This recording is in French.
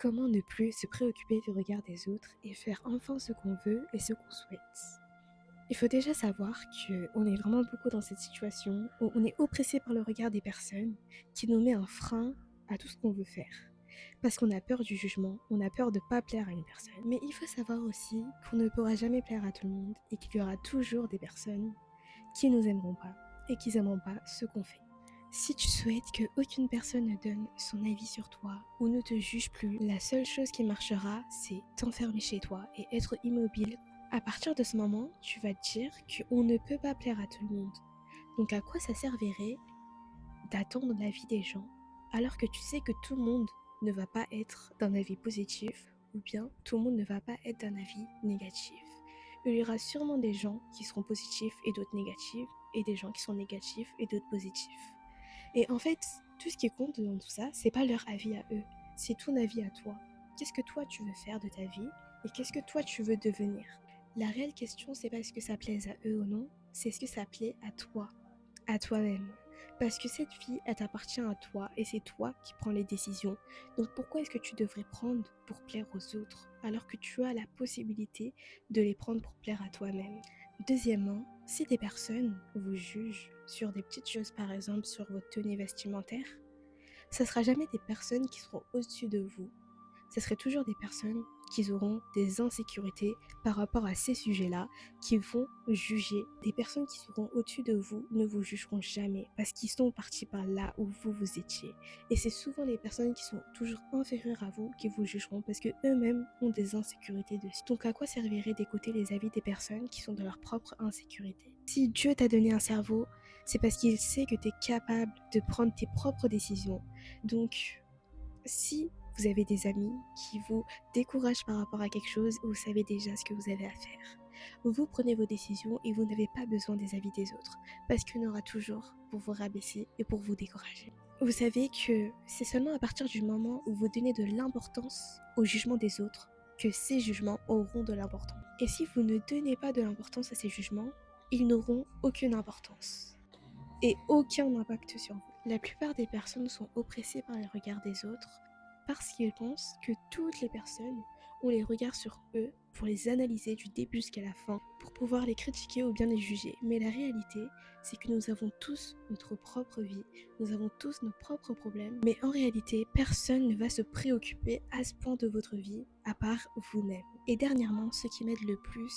Comment ne plus se préoccuper du regard des autres et faire enfin ce qu'on veut et ce qu'on souhaite? Il faut déjà savoir qu'on est vraiment beaucoup dans cette situation où on est oppressé par le regard des personnes qui nous met un frein à tout ce qu'on veut faire. Parce qu'on a peur du jugement, on a peur de ne pas plaire à une personne. Mais il faut savoir aussi qu'on ne pourra jamais plaire à tout le monde et qu'il y aura toujours des personnes qui nous aimeront pas et qui n'aimeront pas ce qu'on fait. Si tu souhaites qu'aucune personne ne donne son avis sur toi ou ne te juge plus, la seule chose qui marchera, c'est t'enfermer chez toi et être immobile. À partir de ce moment, tu vas te dire qu'on ne peut pas plaire à tout le monde. Donc à quoi ça servirait d'attendre l'avis des gens alors que tu sais que tout le monde ne va pas être d'un avis positif ou bien tout le monde ne va pas être d'un avis négatif. Il y aura sûrement des gens qui seront positifs et d'autres négatifs et des gens qui sont négatifs et d'autres positifs. Et en fait, tout ce qui compte dans tout ça, c'est pas leur avis à eux, c'est ton avis à toi. Qu'est-ce que toi tu veux faire de ta vie et qu'est-ce que toi tu veux devenir? La réelle question, c'est pas est-ce que ça plaise à eux ou non, c'est est-ce que ça plaît à toi-même. Parce que cette vie, elle t'appartient à toi et c'est toi qui prends les décisions. Donc pourquoi est-ce que tu devrais prendre pour plaire aux autres alors que tu as la possibilité de les prendre pour plaire à toi-même? Deuxièmement, si des personnes vous jugent sur des petites choses, par exemple sur votre tenue vestimentaire, ça ne sera jamais des personnes qui seront au-dessus de vous. Ce serait toujours des personnes qui auront des insécurités par rapport à ces sujets-là, qui vont juger. Des personnes qui seront au-dessus de vous ne vous jugeront jamais parce qu'ils sont partis par là où vous étiez. Et c'est souvent les personnes qui sont toujours inférieures à vous qui vous jugeront parce que eux-mêmes ont des insécurités dessus. Donc à quoi servirait d'écouter les avis des personnes qui sont de leur propre insécurité? Si Dieu t'a donné un cerveau, c'est parce qu'il sait que tu es capable de prendre tes propres décisions. Donc, si vous avez des amis qui vous découragent par rapport à quelque chose, vous savez déjà ce que vous avez à faire. Vous prenez vos décisions et vous n'avez pas besoin des avis des autres, parce qu'il y en aura toujours pour vous rabaisser et pour vous décourager. Vous savez que c'est seulement à partir du moment où vous donnez de l'importance au jugement des autres que ces jugements auront de l'importance. Et si vous ne donnez pas de l'importance à ces jugements, ils n'auront aucune importance et aucun impact sur vous. La plupart des personnes sont oppressées par les regards des autres parce qu'ils pensent que toutes les personnes ont les regards sur eux pour les analyser du début jusqu'à la fin, pour pouvoir les critiquer ou bien les juger. Mais la réalité, c'est que nous avons tous notre propre vie, nous avons tous nos propres problèmes, mais en réalité, personne ne va se préoccuper à ce point de votre vie à part vous-même. Et dernièrement, ce qui m'aide le plus,